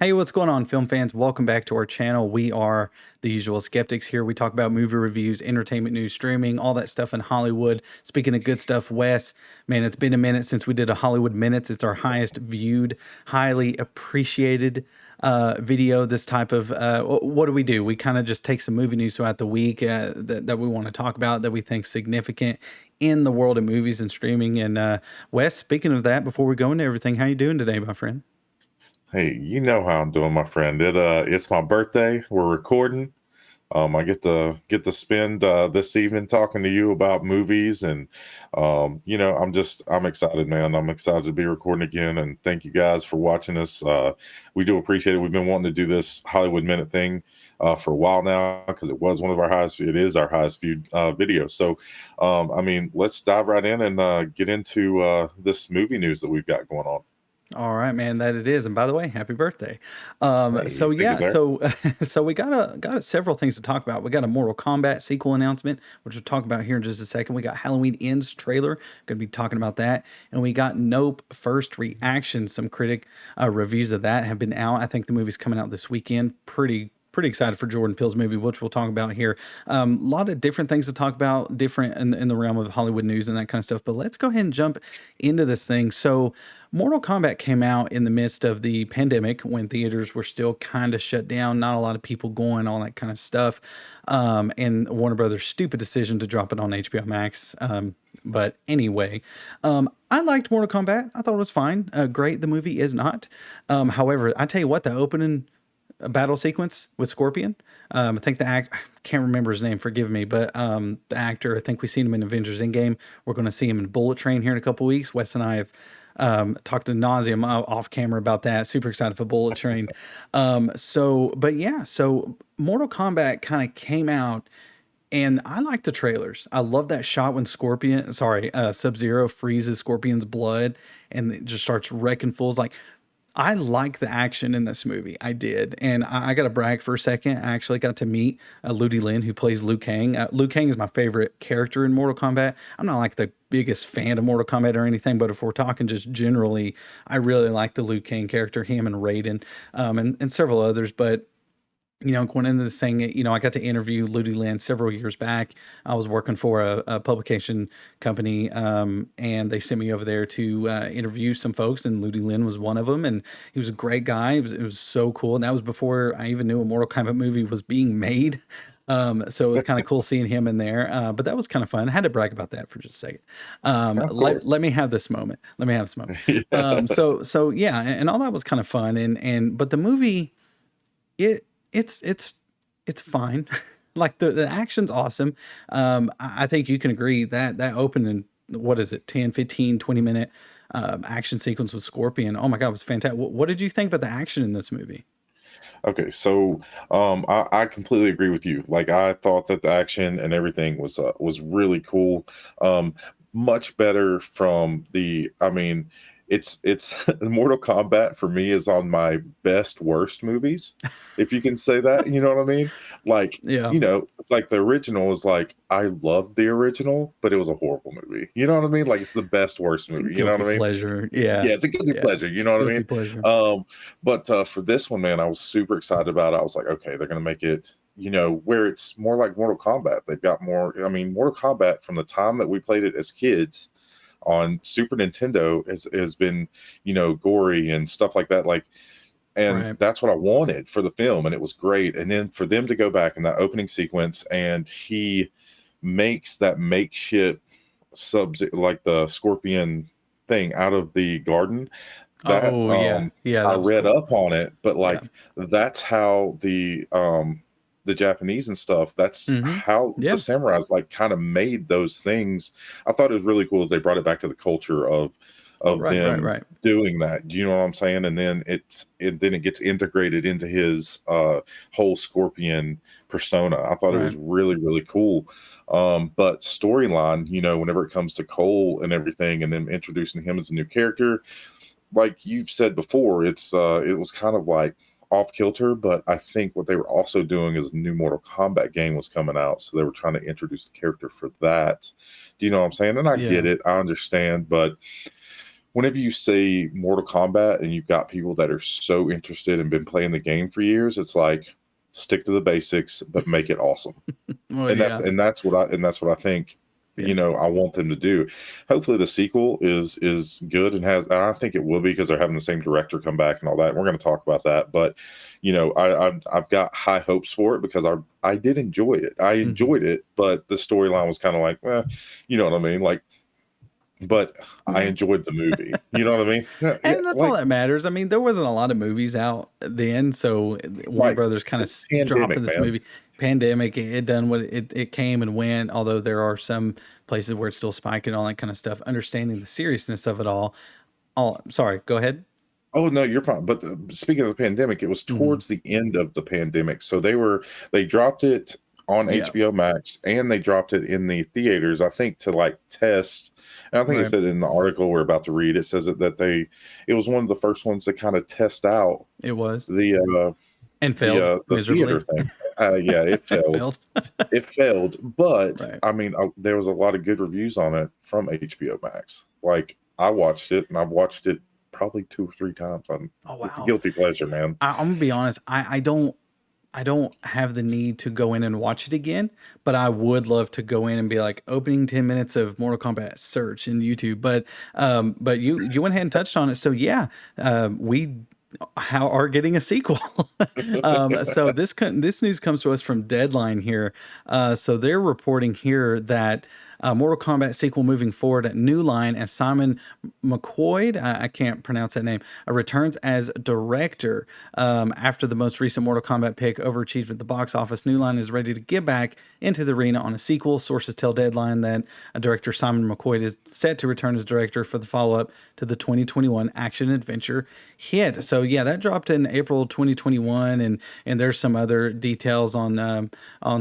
Hey, what's going on, film fans? Welcome back to our channel. We are the usual skeptics here. We talk about movie reviews, entertainment news, streaming, all that stuff in Hollywood. Speaking of good stuff, Wes, man, it's been a minute since we did a Hollywood Minutes. It's our highest viewed, highly appreciated video. This type of what do? We kind of just take some movie news throughout the week that we want to talk about that we think significant in the world of movies and streaming. And Wes, speaking of that, before we go into everything, how you doing today, my friend? Hey, you know how I'm doing, my friend. It's my birthday. We're recording. I get to spend this evening talking to you about movies, and I'm excited, man. I'm excited to be recording again, and thank you guys for watching us. We do appreciate it. We've been wanting to do this Hollywood Minute thing for a while now because it was one of our highest. It is our highest viewed video. So, let's dive right in and get into this movie news that we've got going on. All right, man, that it is. And by the way, happy birthday. So Hey, thank you, yeah, sir. so so we got several things to talk about. We got a Mortal Kombat sequel announcement, which we'll talk about here in just a second. We got Halloween Ends trailer, going to be talking about that, and we got Nope first reaction. Some critic reviews of that have been out. I think the movie's coming out this weekend. Pretty excited for Jordan Peele's movie, which we'll talk about here. A lot of different things to talk about, different in the realm of Hollywood news and that kind of stuff. But let's go ahead and jump into this thing. So, Mortal Kombat came out in the midst of the pandemic when theaters were still kind of shut down, not a lot of people going, all that kind of stuff. And Warner Brothers' stupid decision to drop it on HBO Max. But anyway, I liked Mortal Kombat. I thought it was fine. Great. The movie is not. However, I tell you what, the opening battle sequence with Scorpion. I think I can't remember his name, forgive me, but the actor, I think we've seen him in Avengers Endgame. We're going to see him in Bullet Train here in a couple weeks. Wes and I have talked to nauseum off camera about that. Super excited for Bullet Train. But yeah, so Mortal Kombat kind of came out. And I like the trailers. I love that shot when Sub-Zero freezes Scorpion's blood and it just starts wrecking fools. Like, I like the action in this movie. I did. And I got to brag for a second. I actually got to meet Ludi Lin, who plays Liu Kang. Liu Kang is my favorite character in Mortal Kombat. I'm not like the biggest fan of Mortal Kombat or anything, but if we're talking just generally, I really like the Liu Kang character, him and Raiden, and several others. But going into this thing, I got to interview Ludi Land several years back. I was working for a publication company, and they sent me over there to interview some folks, and Ludi Lin was one of them, and he was a great guy. It was so cool, and that was before I even knew a Mortal Kombat movie was being made. So it was kind of cool seeing him in there, but that was kind of fun. I had to brag about that for just a second. Of Let, course. let me have this moment. Let me have this moment. Yeah. So yeah, and all that was kind of fun, but the movie, it it's fine. Like the action's awesome. I think you can agree that that opening, what is it, 10, 15, 20 minute action sequence with Scorpion. Oh my God, it was fantastic. What did you think about the action in this movie? Okay, so I completely agree with you. Like I thought that the action and everything was really cool. Much better from the. It's Mortal Kombat for me is on my best worst movies, if you can say that. You know what I mean? Like Yeah, like the original is like I loved the original, but it was a horrible movie. You know what I mean? Like it's the best worst it's a movie. You know what guilty I mean? pleasure. Yeah, Yeah, it's a guilty yeah, pleasure. You know what I guilty mean? pleasure. But for this one, man, I was super excited about it. I was like, okay, they're gonna make it, where it's more like Mortal Kombat. They've got more. I mean, Mortal Kombat from the time that we played it as kids on Super Nintendo has been, gory and stuff like that. Like, and Right. that's what I wanted for the film, and it was great. And then for them to go back in that opening sequence, and he makes that makeshift like the scorpion thing out of the garden that Oh yeah, yeah, I that was read cool. up on it, but Yeah. like that's how the Japanese and stuff, that's Mm-hmm. how the Yeah. samurais like kind of made those things. I thought it was really cool as they brought it back to the culture of Right. Right. them Right. doing that. Do you know what I'm saying? And then it gets integrated into his whole scorpion persona. I thought it Right. was really, really cool. But storyline, whenever it comes to Cole and everything, and then introducing him as a new character, like you've said before, it was kind of like off kilter, but I think what they were also doing is a new Mortal Kombat game was coming out, so they were trying to introduce the character for that. Do you know what I'm saying? And I get Yeah. it, I understand, but whenever you say Mortal Kombat and you've got people that are so interested and been playing the game for years, it's like stick to the basics, but make it awesome. Well, And yeah, that's what I think, yeah. I want them to do. Hopefully the sequel is good and I think it will be because they're having the same director come back and all that. And we're going to talk about that, but I've got high hopes for it because I did enjoy it. I Mhm. enjoyed it, but the storyline was kind of like, you know what I mean? Like, but I Yeah. enjoyed the movie. You know what I mean? Yeah, yeah, And that's all like that matters. I mean, there wasn't a lot of movies out then, so Warner right. Brothers kind of It's dropping pandemic, this man. movie. Pandemic, it done what it came and went. Although there are some places where it's still spiking, all that kind of stuff. Understanding the seriousness of it all. Oh, sorry. Go ahead. Oh no, you're fine. But speaking of the pandemic, it was Mhm. towards the end of the pandemic, so they dropped it on Yeah. HBO Max and they dropped it in the theaters. I think to like test. And I think it Right. said in the article we're about to read, it says it was one of the first ones to kind of test out It was the and failed the theater miserably. thing. Yeah, it failed. Failed. It failed, but Right. I mean, there was a lot of good reviews on it from HBO Max. Like I watched it, and I've watched it probably 2 or 3 times. Oh It's a wow. guilty pleasure, man. I'm gonna be honest. I don't have the need to go in and watch it again, but I would love to go in and be like opening 10 minutes of Mortal Kombat search in YouTube. But you went ahead and touched on it. So yeah, we how are getting a sequel. So this news comes to us from Deadline here. So they're reporting here that Mortal Kombat sequel moving forward at New Line as Simon McCoy, I can't pronounce that name, returns as director after the most recent Mortal Kombat pick overachieved at the box office. New Line is ready to get back into the arena on a sequel. Sources tell Deadline that director Simon McCoy is set to return as director for the follow-up to the 2021 action adventure hit. So yeah, that dropped in April 2021, and there's some other details on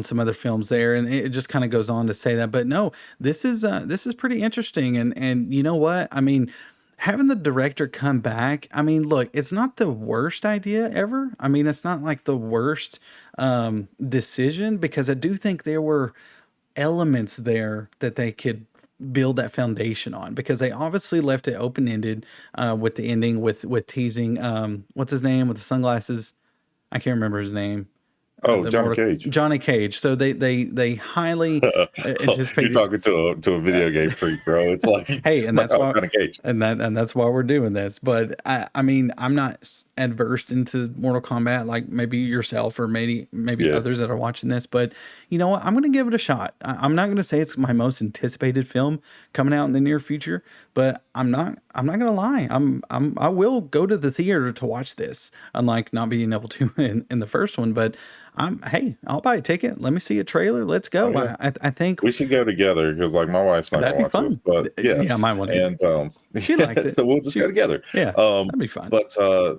some other films there, and it just kind of goes on to say that. But no, this is pretty interesting, and you know what? I mean, having the director come back, I mean, look, it's not the worst idea ever. I mean, it's not like the worst decision because I do think there were elements there that they could build that foundation on because they obviously left it open ended with the ending with teasing what's his name with the sunglasses. I can't remember his name. Oh, The Johnny more Cage. Johnny Cage. So they highly You're anticipated. talking to a video game freak, bro. It's like, Hey, and that's oh, why, Johnny Cage. and that's why we're doing this. But I mean, I'm not adverse into Mortal Kombat like maybe yourself or maybe Yeah, others that are watching this. But you know what? I'm gonna give it a shot. I'm not gonna say it's my most anticipated film coming out in the near future, but I'm not gonna lie. I will go to the theater to watch this, unlike not being able to in the first one. But hey, I'll buy a ticket. Let me see a trailer. Let's oh go. yeah. I think We should go together because like my wife's not that'd gonna be watch this, fun. but yeah, Yeah, my one either. and She yeah, liked it. so we'll just go She, together. yeah, Um, that'd be fun. but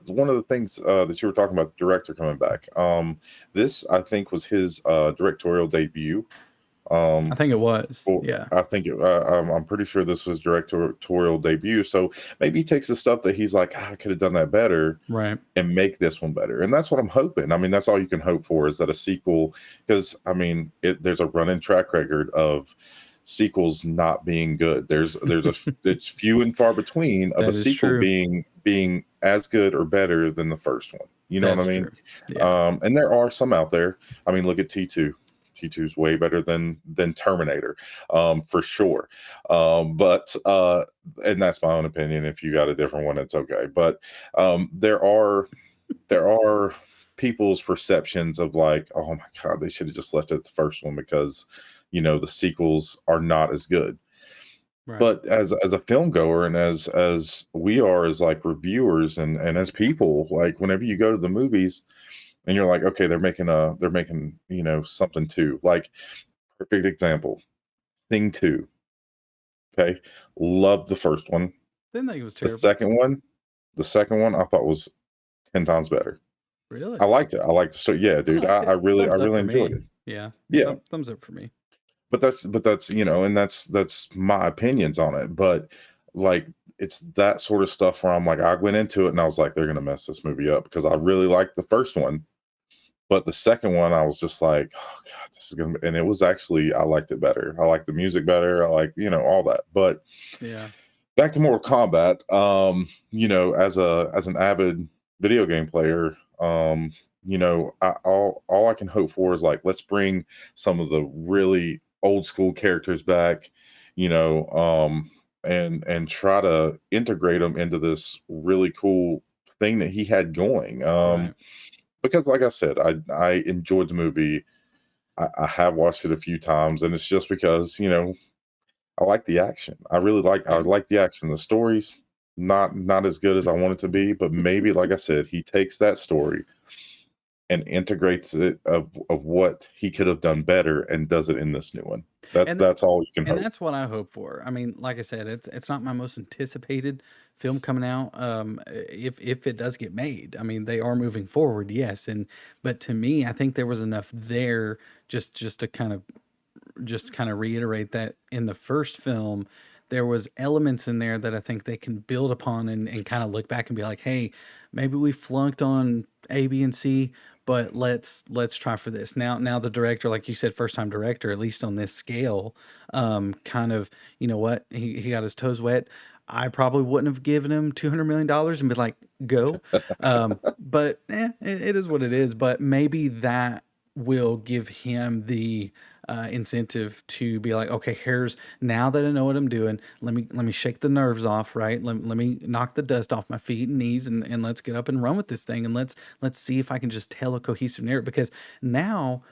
one of the things that you were talking about, the director coming back, this I think was his directorial debut. I Um, think it was. Well, Yeah. I'm pretty sure this was directorial debut. So maybe he takes the stuff that he's like, I could have done that better Right. and make this one better. And that's what I'm hoping. I mean, that's all you can hope for is that a sequel, because I mean, there's a running track record of sequels not being good. It's few and far between of a That is sequel true. being as good or better than the first one. You know what I That's mean? true. Yeah. And there are some out there. I mean, look at T2. T2 is way better than Terminator, for sure. But and that's my own opinion. If you got a different one, it's okay. But there are people's perceptions of like, oh my god, they should have just left it at the first one because the sequels are not as good. Right. But as a film goer and as we are as like reviewers and as people, like whenever you go to the movies and you're like, okay, they're making something too. Like perfect example, Thing 2. Okay. Love the first one. Didn't think it was The terrible. second one, the second one I thought was 10 times better. I Really? liked it. I liked the story. Yeah, I dude. liked I it. really I Thumbs up really for enjoyed me. it. Yeah. Yeah. Thumbs up for me. But that's and that's my opinions on it. But like it's that sort of stuff where I'm like, I went into it and I was like, they're gonna mess this movie up because I really liked the first one. But the second one, I was just like, oh god, this is gonna be, and it was actually I liked it better. I liked the music better. I like, all that. But Yeah. back to Mortal Kombat. As an avid video game player, all I can hope for is like let's bring some of the really old school characters back, and try to integrate them into this really cool thing that he had going. Right. Because like I said, I enjoyed the movie. I have watched it a few times, and it's just because I like the action. I Yeah. like the action. The story's not as good as I want it to be, but maybe like I said, he takes that story and integrates it of what he could have done better and does it in this new one. And That's all you can And hope. that's what I hope for. I mean, like I said, it's not my most anticipated film coming out. If it does get made, I mean, they are moving forward, yes. But to me, I think there was enough there just to kind of reiterate that in the first film, there was elements in there that I think they can build upon and kind of look back and be like, hey, maybe we flunked on A, B, and C, but let's try for this. Now the director, like you said, first time director, at least on this scale, kind of, you know what, he got his toes wet. I probably wouldn't have given him $200 million and be like, go. But it is what it is. But maybe that will give him the incentive to be like, okay, here's now that I know what I'm doing. Let me shake the nerves off, right? Let me knock the dust off my feet and knees, and let's get up and run with this thing, and let's see if I can just tell a cohesive narrative. Because now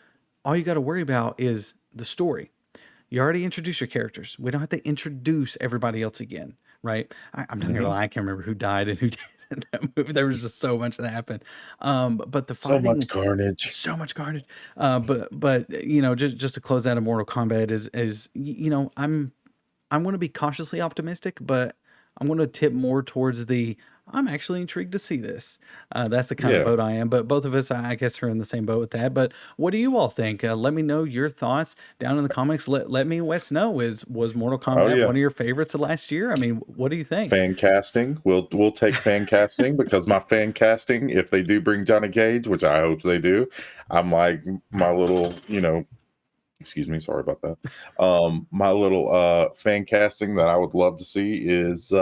all you got to worry about is the story. You already introduced your characters. We don't have to introduce everybody else again, right? I'm not gonna Mhm. lie, I can't remember who died and who did in that movie. There was just so much that happened. But the So much fighting, carnage. so much carnage. But just to close out of Mortal Kombat is I'm going to be cautiously optimistic, but I'm going to tip more towards the I'm actually intrigued to see this. That's the kind of Yeah. boat I am. But both of us, I guess, are in the same boat with that. But what do you all think? Let me know your thoughts down in the comments. Let me and Wes know, was Mortal Oh Kombat yeah. one of your favorites of last year? I mean, what do you think? Fan casting. We'll take fan casting because my fan casting, if they do bring Johnny Cage, which I hope they do, I'm like my little, excuse me, sorry about that. My little fan casting that I would love to see is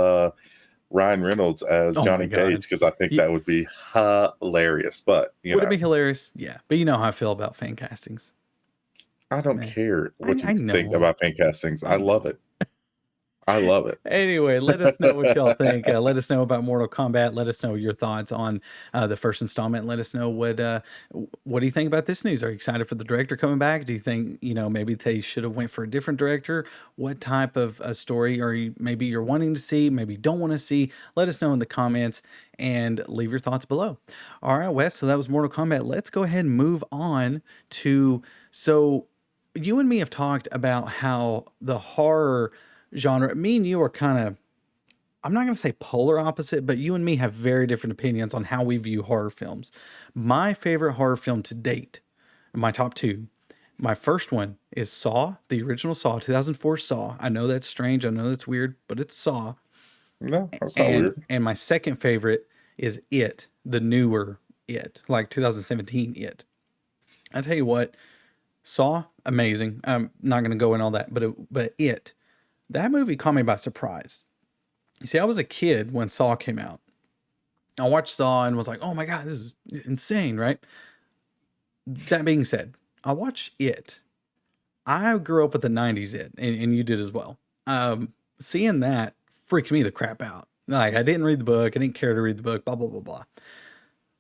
Ryan Reynolds as Oh my Johnny Cage God. because I think that would be hilarious. But Would it be hilarious? Yeah. But you know how I feel about fan castings. I don't Man, care what you I think know. about fan castings. I I love know. it. I love it. Anyway, let us know what y'all think. Let us know about Mortal Kombat. Let us know your thoughts on the first installment. Let us know what do you think about this news? Are you excited for the director coming back? Do you think maybe they should have went for a different director? What type of a story are you maybe you're wanting to see? Maybe don't want to see? Let us know in the comments and leave your thoughts below. All right, Wes. So that was Mortal Kombat. Let's go ahead and move on to so you and me have talked about how the horror genre, me and you are kind of, I'm not going to say polar opposite, but you and me have very different opinions on how we view horror films. My favorite horror film to date, my top two, my first one is Saw, the original Saw, 2004 Saw. I know that's strange. I know that's weird, but it's Saw. No, that's not And weird. my second favorite is It, the newer It, like 2017 It. I tell you what, Saw, amazing. I'm not going to go in all that, but It, that movie caught me by surprise. You see, I was a kid when Saw came out. I watched Saw and was like, oh my God, this is insane, right? That being said, I watched It. I grew up with the 90s It, and you did as well. Seeing that freaked me the crap out. Like, I didn't read the book. I didn't care to read the book, blah, blah, blah, blah.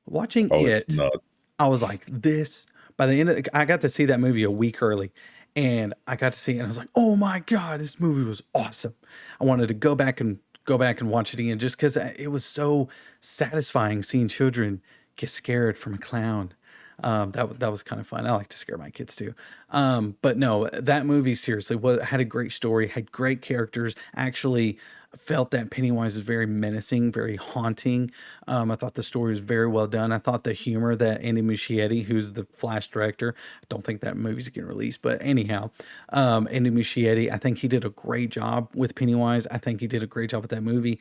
Watching Oh, it's It, nuts. I was like, this, by the end of I got to see that movie a week early. And I got to see it and I was like, oh my God, this movie was awesome. I wanted to go back and watch it again just because it was so satisfying seeing children get scared from a clown. That was kind of fun. I like to scare my kids too. But no, that movie seriously had a great story, had great characters. Actually, felt that Pennywise is very menacing, very haunting. I thought the story was very well done. I thought the humor that Andy Muschietti, who's the Flash director, I don't think that movie's getting released, but anyhow, Andy Muschietti, I think he did a great job with Pennywise. I think he did a great job with that movie.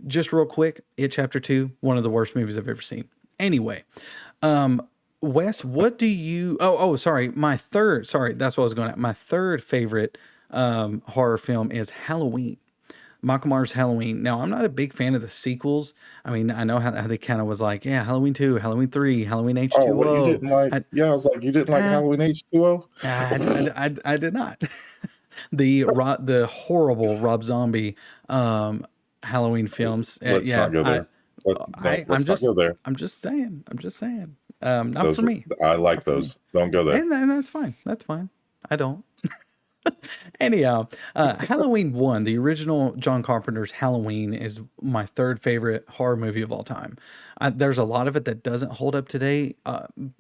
Just real quick, It Chapter 2, one of the worst movies I've ever seen. Anyway, Wes, what do you? Sorry, my third. Sorry, that's what I was going at. My third favorite horror film is Halloween. Michael Myers Halloween. Now, I'm not a big fan of the sequels. I mean, I know how they kind of was like, yeah, Halloween 2, Halloween 3, Halloween Oh, what you H2O. didn't like? I, Yeah, I was like, you didn't like uh, Halloween H2O? I did not. The horrible Rob Zombie Halloween films. Let's Yeah, not go there. No, I'm let's not go there. just saying. I'm just saying. Not Those for are, me. I like Not for me. those. Don't go there. And that's fine. That's fine. I don't. Anyhow, Halloween 1, the original John Carpenter's Halloween, is my third favorite horror movie of all time. There's a lot of it that doesn't hold up today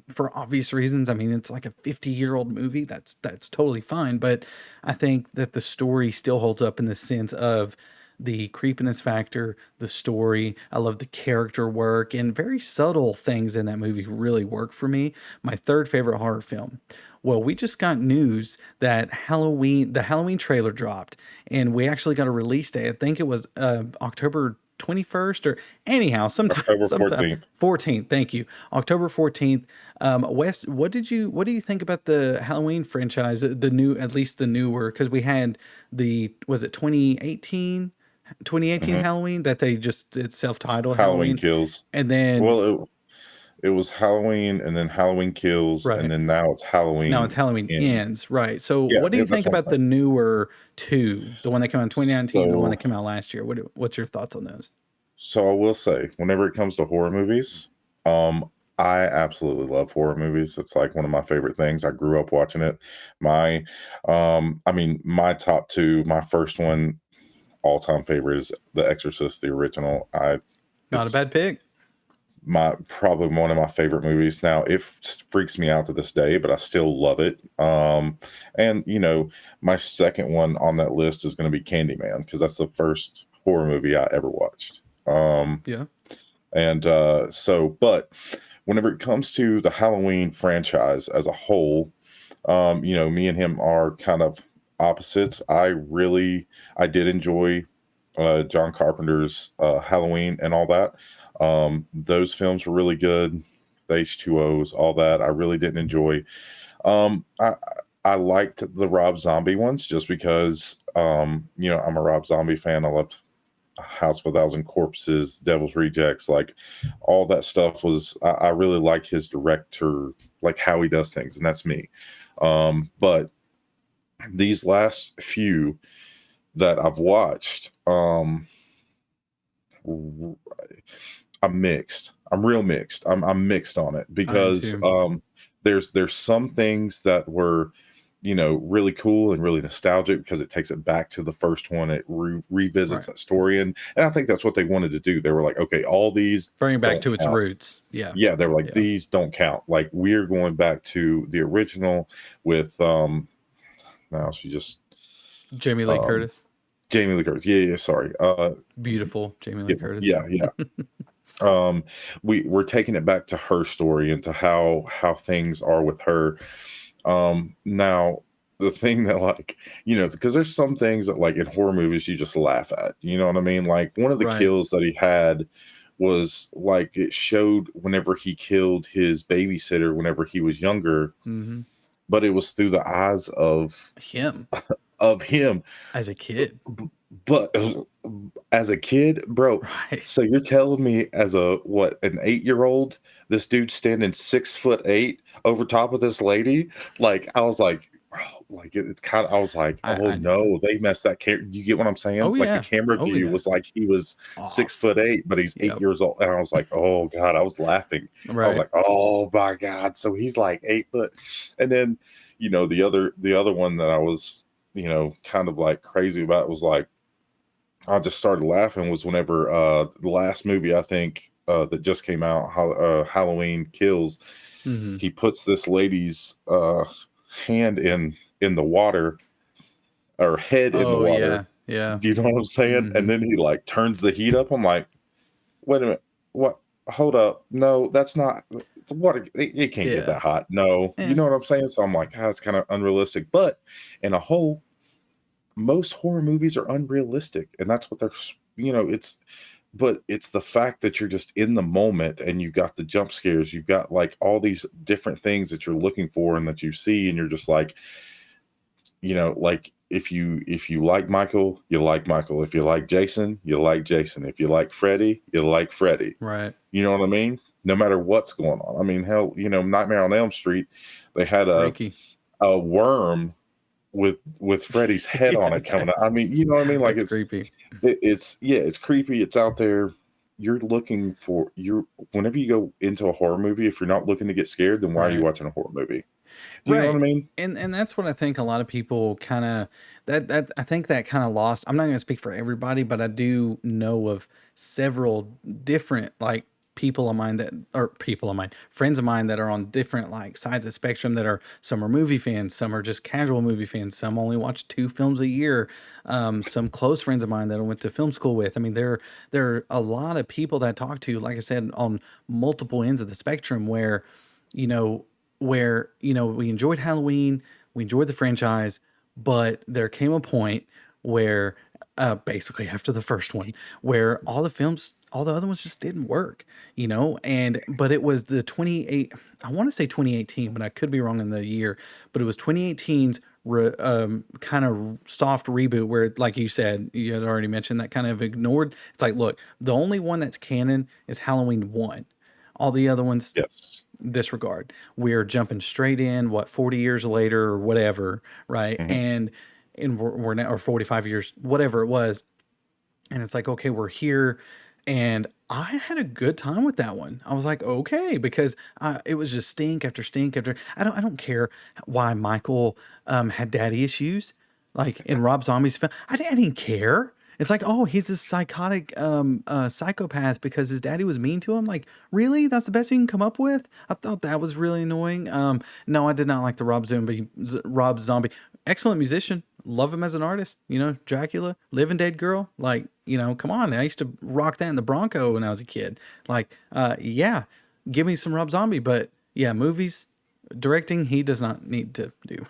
for obvious reasons. I mean, it's like a 50-year-old movie. That's totally fine. But I think that the story still holds up in the sense of the creepiness factor, the story. I love the character work, and very subtle things in that movie really work for me. My third favorite horror film. Well, we just got news that the Halloween trailer dropped, and we actually got a release date. I think it was October 21st, or anyhow, October sometime 14th. 14th. Thank you, October 14th. Wes, what do you think about the Halloween franchise? The new, at least the newer, because we had was it 2018 Hmm. Halloween that it's self-titled Halloween Halloween, Kills. and then Well, it was Halloween and then Halloween Kills, and right. then now it's Now it's Halloween Halloween Ends. ends, right? So, Yeah, what do yeah, you that's think what I'm about the saying. newer two, the one that came out in 2019 and the one So, that came out last year? What's your thoughts on those? so I will say, whenever it comes to horror movies, um, I absolutely love horror movies. It's like one of my favorite things. I grew up watching it. My, I mean, my top two, my first one, all time favorite is The Exorcist, the original. Not a It's bad pick. my probably one of my favorite movies. Now it freaks me out to this day, but I still love it. And my second one on that list is going to be Candyman because that's the first horror movie I ever watched. Yeah, And but whenever it comes to the Halloween franchise as a whole, me and him are kind of opposites. I did enjoy John Carpenter's Halloween and all that. Those films were really good. The H2Os, all that. I really didn't enjoy. Um, I I liked the Rob Zombie ones just because I'm a Rob Zombie fan. I loved House of a Thousand Corpses, Devil's Rejects, like all that stuff was. I really like his director, like how he does things, and that's me. But these last few that I've watched, I'm mixed. I'm real mixed. I'm mixed on it I am because too. there's some things that were really cool and really nostalgic because it takes it back to the first one. It revisits Right, that story, and I think that's what they wanted to do. They were like, okay, all these bring it back don't to its count. roots. Yeah, Yeah, they were like, yeah. these don't count. Like we're going back to the original with now she just Jamie Lee um Curtis, Jamie Lee Curtis. Yeah, yeah, sorry. beautiful Jamie Lee Skip. Curtis. Yeah, yeah. We're taking it back to her story and to how things are with her. Now the thing that because there's some things that like in horror movies you just laugh at, you know what I mean? Like one of the Right. kills that he had was like it showed whenever he killed his babysitter whenever he was younger, Hmm. but it was through the eyes Him of him. as a kid. But as a kid, bro, Right. so you're telling me as an 8-year-old, this dude standing 6'8" over top of this lady? Like I was like, oh, like it's kind of I was like, oh I know. no, they messed that camera. You get what I'm saying? Oh Like the yeah. camera Oh view yeah. was like he was six Off. foot eight, but he's eight Yep. years old. And I was like, oh God, I was laughing. I was Right. like, oh my God. So he's like 8 foot. And then, the other one that I was, kind of like crazy about was like I just started laughing was whenever the last movie I think that just came out, Halloween Kills. Hmm. He puts this lady's hand in the water or head in the Oh water. yeah. Yeah. Do you know what I'm saying? And Hmm. then he like turns the heat up. I'm like, wait a minute, what? Hold up, no, that's not. Water, it can't get Yeah. that hot. No, you Eh. know what I'm saying? So I'm like, it's kind of unrealistic. But in a whole, most horror movies are unrealistic, and that's what it's but it's the fact that you're just in the moment and you got the jump scares, you've got like all these different things that you're looking for and that you see, and you're just like, like if you like Michael, you like Michael. If you like Jason, you like Jason. If you like Freddy, you like Freddy. Right. You know what I mean? No matter what's going on. I mean, hell, Nightmare on Elm Street, they had Freaky. a worm with Freddy's head on Yeah, it coming out. I mean, you know what I mean? Like that's creepy. it's yeah, it's creepy. It's out there. You're looking for you're whenever you go into a horror movie, if you're not looking to get scared, then why are you Right. watching a horror movie? Do you know what I Right. mean? And that's what I think a lot of people kind of that I think that kind of lost. I'm not going to speak for everybody, but I do know of several different like people of mine that or people of mine, friends of mine that are on different like sides of the spectrum that are some are movie fans, some are just casual movie fans, some only watch 2 films a year. Some close friends of mine that I went to film school with. I mean, there are a lot of people that I talk to, like I said, on multiple ends of the spectrum where you know, we enjoyed Halloween, we enjoyed the franchise, but there came a point where, basically after the first one, where all the other ones just didn't work, but it was the 28, I want to say 2018, but I could be wrong in the year, but it was 2018's kind of soft reboot where, like you said, you had already mentioned that kind of ignored. It's like, look, the only one that's canon is Halloween 1. All the other ones Yes. disregard. We're jumping straight in, 40 years later or whatever, right? Hmm. And we're now, or 45 years, whatever it was. And it's like, okay, we're here. And I had a good time with that one. I was like, okay, because it was just stink after stink after. I don't care why Michael had daddy issues, like in Rob Zombie's film. I didn't care. It's like, oh, he's a psychotic psychopath because his daddy was mean to him. Like, really? That's the best you can come up with? I thought that was really annoying. No, I did not like the Rob Zombie. Excellent musician. Love him as an artist. Dracula, Living Dead Girl. Like, come on. I used to rock that in the Bronco when I was a kid. Like, yeah, give me some Rob Zombie. But yeah, movies, directing, he does not need to do.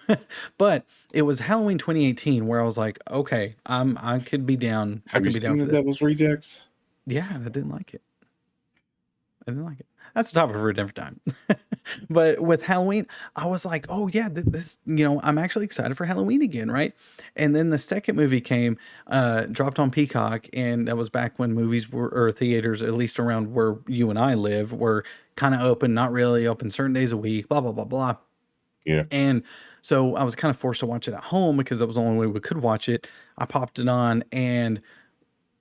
But it was Halloween 2018 where I was like, okay, I could be down. I Have you could be down seen for the this. Devil's Rejects? Yeah, I didn't like it. I didn't like it. That's the topic for a different time. But with Halloween, I was like, oh yeah, this, I'm actually excited for Halloween again, right? And then the second movie came, dropped on Peacock, and that was back when movies were, or theaters, at least around where you and I live, were kind of open, not really open certain days a week, blah, blah, blah, blah. Yeah. And so I was kind of forced to watch it at home because that was the only way we could watch it. I popped it on, and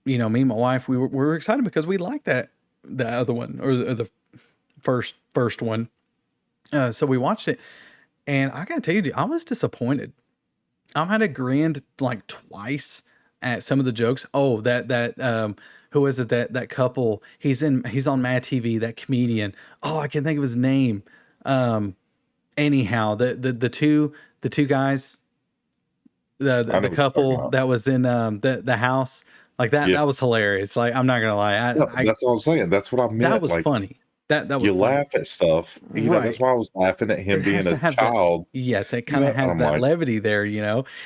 me and my wife, we were excited because we liked the other one, or the first one. So we watched it, and I gotta tell you, dude, I was disappointed. I had a grinned like twice at some of the jokes. Oh, that who is it, that couple? He's on Mad TV. That comedian. Oh, I can't think of his name. Anyhow, the two guys, the I the, know the what you're talking couple about. that was in the house, like that Yeah. that was hilarious. Like, I'm not gonna lie, No, I that's what I'm saying. That's what I that meant. was Like, funny. That was you funny. laugh at stuff. That's Right. why I was laughing at It him being has to a have that. child. Yes, it kind of And has I'm that like, levity there,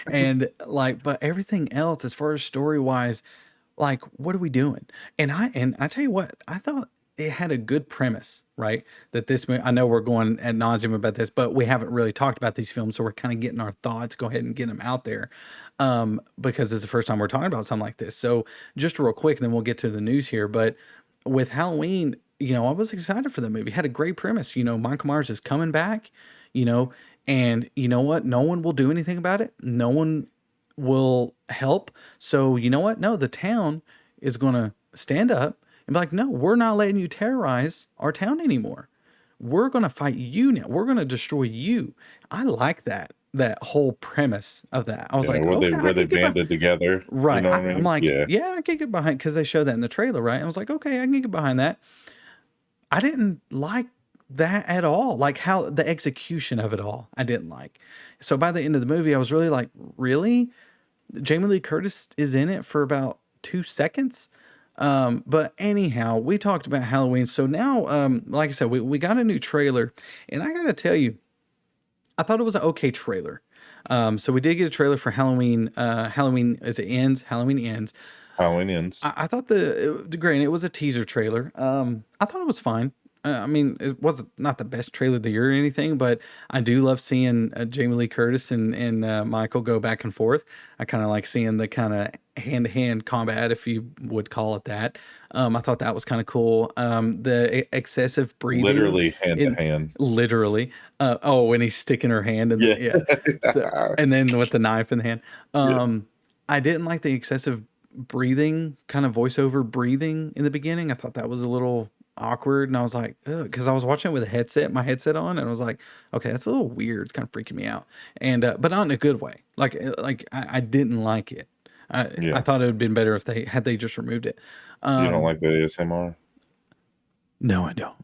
and like, but everything else, as far as story wise, like, what are we doing? And I tell you what, I thought it had a good premise, right? That this I know we're going ad nauseum about this, but we haven't really talked about these films, so we're kind of getting our thoughts. Go ahead and get them out there, because it's the first time we're talking about something like this. So just real quick, and then we'll get to the news here. But with Halloween, I was excited for the movie. It had a great premise. Michael Myers is coming back. You know, and you know what? No one will do anything about it. No one will help. So you know what? No, the town is going to stand up and be like, no, we're not letting you terrorize our town anymore. We're going to fight you now. We're going to destroy you. I like that whole premise of that. I was like, where they okay, I where they can get behind. banded together. You Right. know what I I'm mean? like, Yeah. yeah, I can get behind, because they showed that in the trailer, right? I was like, okay, I can get behind that. I didn't like that at all. Like, how the execution of it all, I didn't like. So by the end of the movie, I was really like, really? Jamie Lee Curtis is in it for about 2 seconds. But anyhow, we talked about Halloween. So now, like I said, we got a new trailer, and I gotta tell you, I thought it was an okay trailer. So we did get a trailer for Halloween. Halloween as it ends. Halloween ends. Halloween ends. I thought granted, it was a teaser trailer. I thought it was fine. I mean, it was not the best trailer of the year or anything, but I do love seeing Jamie Lee Curtis and Michael go back and forth. I kind of like seeing the kind of hand to hand combat, if you would call it that. I thought that was kind of cool. Excessive breathing Literally hand to in hand. literally. Oh, when he's sticking her hand in Yeah. yeah. So and then with the knife in the hand. Yeah. I didn't like the excessive breathing, kind of voiceover breathing in the beginning. I thought that was a little awkward, and I was like, because I was watching it with a headset, my headset on, and I was like, okay, that's a little weird. It's kind of freaking me out, and but not in a good way. I didn't like it. I Yeah. thought it would have been better if they just removed it. You don't like the ASMR? No, I don't.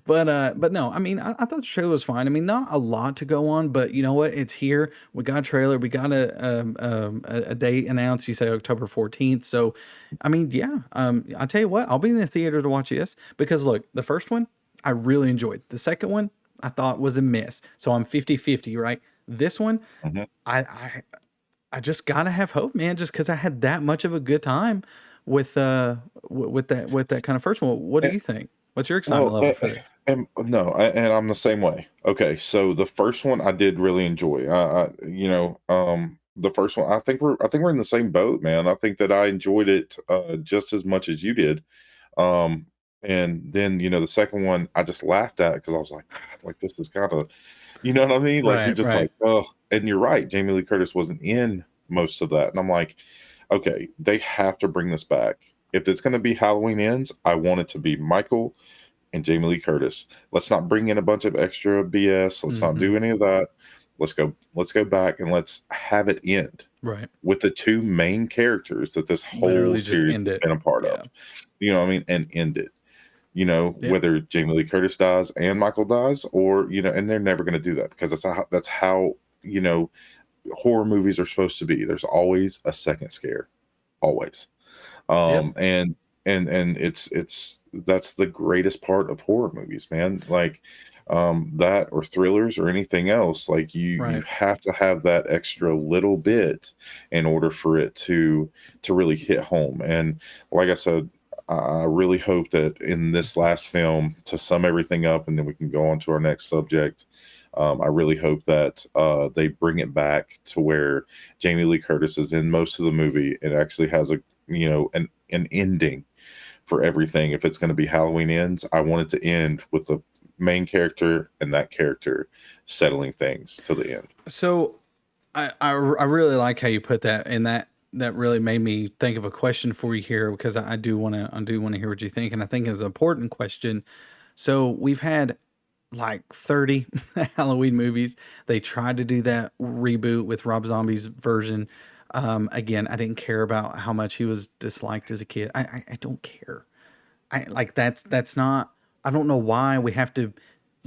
But no, I mean, I thought the trailer was fine. I mean, not a lot to go on, but you know what? It's here. We got a trailer. We got a date announced. You say October 14th. So, I mean, yeah. I tell you what, I'll be in the theater to watch this because look, the first one I really enjoyed. The second one I thought was a miss. So I'm 50-50, right? This one, Mhm. I just gotta have hope, man. Just because I had that much of a good time with that kind of first one. What do Eh, you think? What's your excitement well, level for this? no, and I'm the same way. Okay, so the first one I did really enjoy. The first one, I think we're in the same boat, man. I think that I enjoyed it just as much as you did. Um, and then the second one, I just laughed at because I was like, God, like this is kind of, you know what I mean? Like you're Right, just right. like, oh, and you're right. Jamie Lee Curtis wasn't in most of that, and I'm like, okay, they have to bring this back. If it's going to be Halloween Ends, I want it to be Michael and Jamie Lee Curtis. Let's not bring in a bunch of extra BS. Let's not Mhm. do any of that. Let's go back and let's have it end Right. with the two main characters that this whole Literally just series end has it. been a part of. Yeah. You know what I mean? And end it. Yeah. Whether Jamie Lee Curtis dies and Michael dies, or and they're never going to do that because that's how you know horror movies are supposed to be. There's always a second scare, always. Yep. And it's that's the greatest part of horror movies, man. Like that or thrillers or anything else, like you Right. have to have that extra little bit in order for it to really hit home. And like I said, I really hope that in this last film, to sum everything up and then we can go on to our next subject, I really hope that they bring it back to where Jamie Lee Curtis is in most of the movie. It actually has a an ending for everything. If it's going to be Halloween Ends, I want it to end with the main character and that character settling things to the end. So I really like how you put that, and that really made me think of a question for you here because I do want to hear what you think, and I think it's an important question. So we've had like 30 Halloween movies. They tried to do that reboot with Rob Zombie's version. Again, I didn't care about how much he was disliked as a kid. I don't care. I like that's not. I don't know why we have to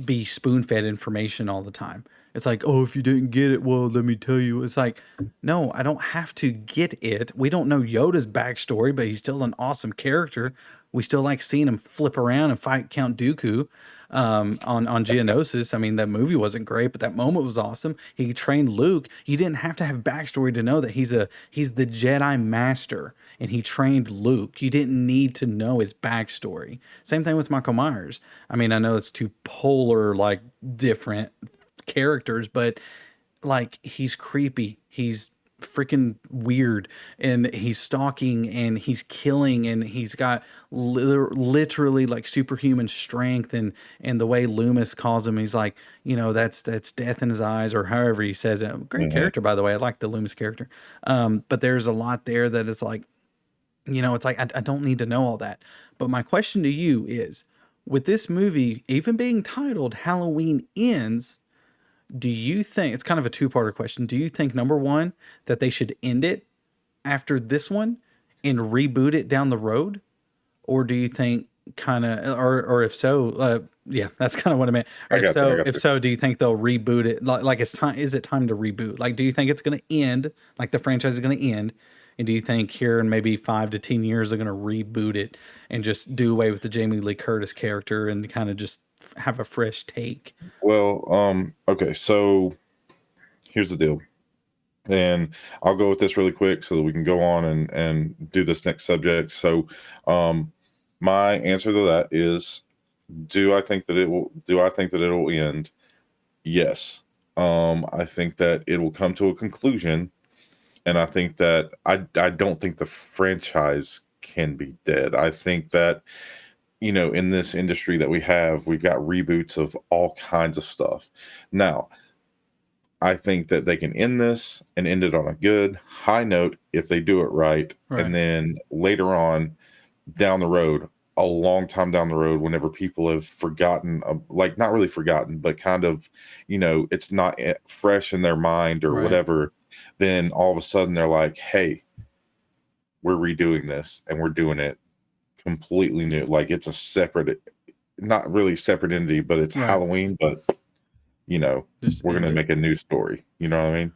be spoon fed information all the time. It's like, oh, if you didn't get it, well, let me tell you. It's like, no, I don't have to get it. We don't know Yoda's backstory, but he's still an awesome character. We still like seeing him flip around and fight Count Dooku on Geonosis. I mean, that movie wasn't great, but that moment was awesome. He trained Luke. You didn't have to have backstory to know that he's the Jedi Master and he trained Luke. You didn't need to know his backstory. Same thing with Michael Myers. I mean, I know it's two polar, like different characters, but like he's creepy. He's freaking weird and he's stalking and he's killing and he's got literally like superhuman strength and the way Loomis calls him, he's like, that's death in his eyes or however he says it. Great Hmm. character, by the way. I like the Loomis character. But there's a lot there that is like, it's like I don't need to know all that. But my question to you is, with this movie even being titled Halloween Ends, do you think it's kind of a two-parter question? Do you think number one that they should end it after this one and reboot it down the road, or do you think kind of, or if so, yeah, that's kind of what I meant. Or I got you. I got if you. so, do you think they'll reboot it? Like it's time? Is it time to reboot? Like, do you think it's going to end? Like the franchise is going to end? And do you think here in maybe 5 to 10 years they're going to reboot it and just do away with the Jamie Lee Curtis character and kind of just have a fresh take? Well, okay, so here's the deal. And I'll go with this really quick so that we can go on and do this next subject. So, um, My answer to that is, do I think that it will? Do I think that it will end? Yes. I think that it will come to a conclusion, and I think that I don't think the franchise can be dead. I think that, in this industry that we've got reboots of all kinds of stuff. Now, I think that they can end this and end it on a good high note if they do it right. Right. And then later on down the road, a long time down the road, whenever people have forgotten, like not really forgotten, but kind of, it's not fresh in their mind or Right. whatever, then all of a sudden they're like, hey, we're redoing this and we're doing it completely new. Like it's a separate, not really separate entity, but it's Right. Halloween, but you know, Just we're end gonna it. make a new story. You know what I mean?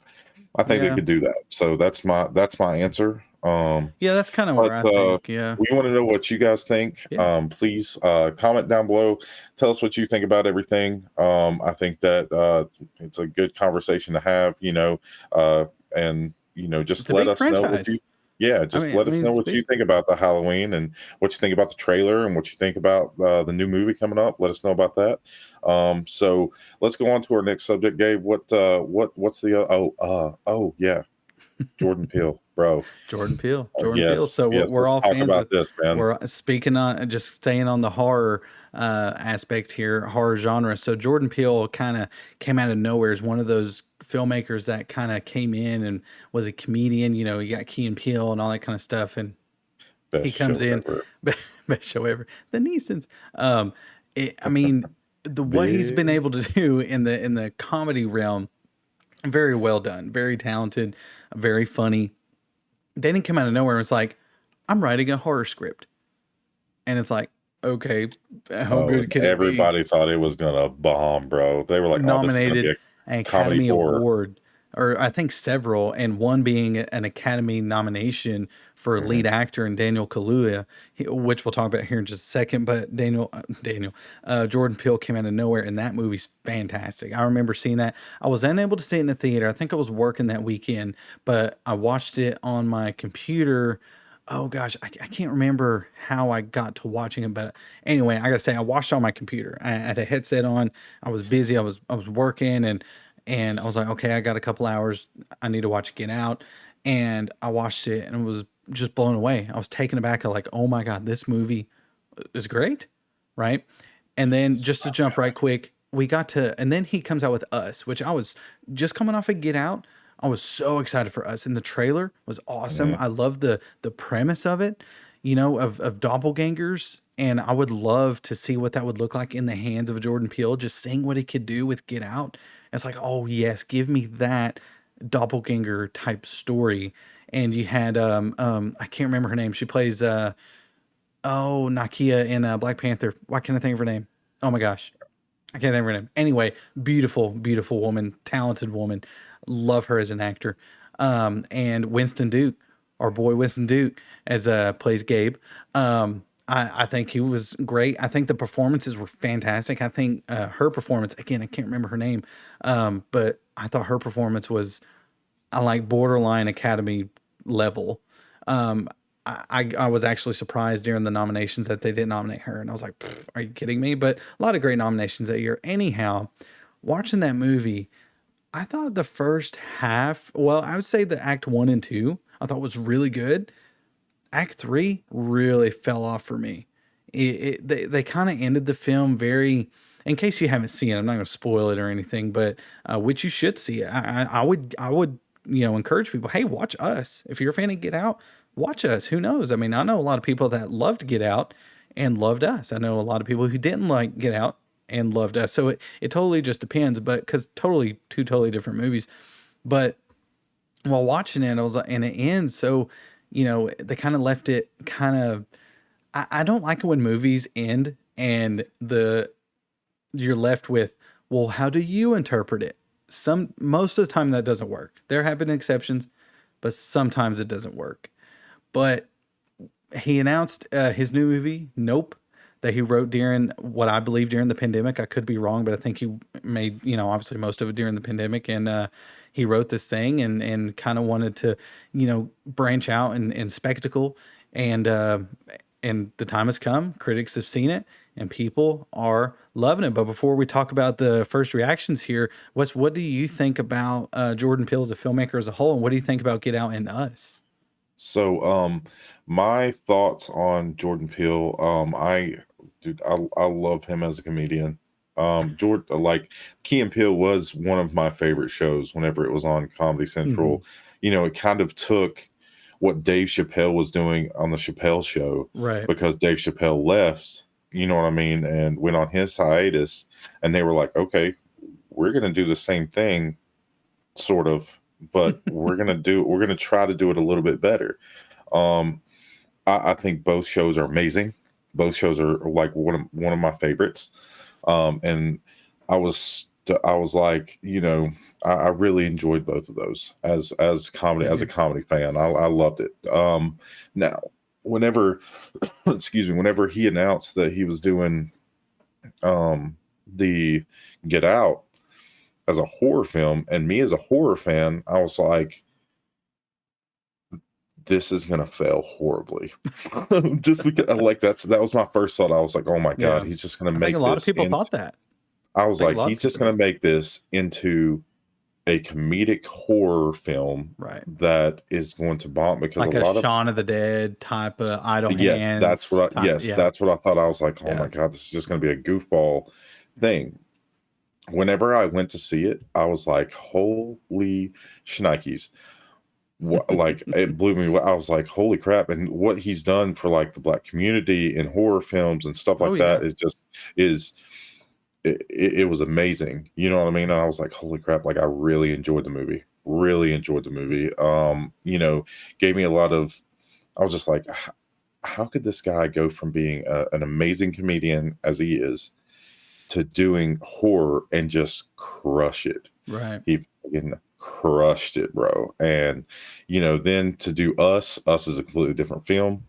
I think they Yeah. could do that. So that's my answer. Yeah, that's kind of But where I think. Yeah. we want to know what you guys think. Yeah. Please comment down below. Tell us what you think about everything. I think that it's a good conversation to have. And It's just a let big us know what you. franchise. Yeah, I just mean, let us know it's what you big. think about the Halloween and what you think about the trailer and what you think about the new movie coming up. Let us know about that. So let's go on to our next subject, Gabe. What's the oh yeah, Jordan Peele, bro. Jordan Peele. Jordan Peele. Yes, So yes. we're Let's all talk fans of. about this, man. We're speaking on just staying on the horror aspect here, horror genre. So Jordan Peele kind of came out of nowhere as one of those filmmakers that kind of came in and was a comedian. You got Key and Peele and all that kind of stuff, and he Best comes show in, ever. best show ever. The Neesons. I mean, what he's been Big. able to do in the comedy realm, very well done, very talented, very funny. They didn't come out of nowhere and it's like, I'm writing a horror script. And it's like, okay, how Oh, good and can it be? everybody thought it was gonna bomb, bro. They were like, "Oh, this is gonna be Nominated a an comedy Academy horror." Award, or I think several, and one being an Academy nomination for Mhm. lead actor in Daniel Kaluuya, which we'll talk about here in just a second. But Jordan Peele came out of nowhere, and that movie's fantastic. I remember seeing that. I was unable to see it in the theater. I think I was working that weekend, but I watched it on my computer. Oh gosh, I can't remember how I got to watching it, but anyway, I gotta say I watched it on my computer. I had a headset on. I was busy. I was working, and I was like, okay, I got a couple hours. I need to watch Get Out, and I watched it and was just blown away. I was taken aback. Like, oh my god, this movie is great, right? And then just to jump right quick, and then he comes out with Us, which I was just coming off of Get Out. I was so excited for Us, and the trailer was awesome. Mhm. I love the premise of it, of doppelgangers, and I would love to see what that would look like in the hands of Jordan Peele. Just seeing what he could do with Get Out, it's like, oh yes, give me that doppelganger type story. And you had I can't remember her name. She plays Nakia in Black Panther. Why can't I think of her name? Oh my gosh. I can't think of her name. Anyway, beautiful, beautiful woman, talented woman. Love her as an actor. And Winston Duke, our boy Winston Duke, as plays Gabe. I think he was great. I think the performances were fantastic. I think her performance, again, I can't remember her name, but I thought her performance was, I like borderline Academy level. I was actually surprised during the nominations that they didn't nominate her, and I was like, "Are you kidding me?" But a lot of great nominations that year. Anyhow, watching that movie, I thought the first half, well, I would say the act one and two, I thought was really good. Act three really fell off for me. They kind of ended the film very. In case you haven't seen it, I'm not going to spoil it or anything, but which you should see it. I would encourage people. Hey, watch Us. If you're a fan of Get Out, watch Us. Who knows? I mean, I know a lot of people that loved Get Out and loved Us. I know a lot of people who didn't like Get Out and loved Us. So it totally just depends. But because totally two totally different movies. But while watching it, I was like, and it ends so, they kind of left it kind of. I don't like it when movies end and you're left with, well, how do you interpret it? Most of the time that doesn't work. There have been exceptions, but sometimes it doesn't work. But he announced his new movie, Nope, that he wrote during what I believe during the pandemic. I could be wrong, but I think he made, obviously most of it during the pandemic. And he wrote this thing and kind of wanted to, branch out and spectacle. And and the time has come. Critics have seen it, and people are loving it. But before we talk about the first reactions here, what do you think about Jordan Peele as a filmmaker as a whole, and what do you think about Get Out and Us? So, my thoughts on Jordan Peele, I love him as a comedian. Jordan, like Key and Peele was one of my favorite shows whenever it was on Comedy Hmm. Central. It kind of took what Dave Chappelle was doing on the Chappelle show Right. because Dave Chappelle left, you know what I mean, and went on his hiatus, and they were like, okay, we're gonna do the same thing, sort of, but we're gonna try to do it a little bit better. Um, I think both shows are amazing. Both shows are like one of my favorites. And I was like, I really enjoyed both of those as comedy, Same as a here. comedy fan. I loved it. Now, whenever excuse me, whenever he announced that he was doing the Get Out as a horror film, and me as a horror fan, I was like, this is gonna fail horribly. Just because, like, that was my first thought. I was like, oh my god, Yeah. he's just gonna I think a make lot of this people into. thought that. I I was think a like, lot of he's just people gonna did. make this into a comedic horror film Right. that is going to bomb because a Like a lot of. Shaun of the Dead type of Idle Yes, Hands type. Yeah. that's what I thought. I was like, oh Yeah. my god, this is just gonna be a goofball thing. Whenever I went to see it, I was like, holy shnikes. What, like, it blew me I was like, holy crap, and what he's done for like the black community in horror films and stuff Oh like yeah. that is just is it was amazing, you know what I mean? And I was like, holy crap, like I really enjoyed the movie. Gave me a lot of. I was just like, how could this guy go from being an amazing comedian as he is to doing horror and just crush it? Right. He fucking crushed it, bro. And then to do Us is a completely different film.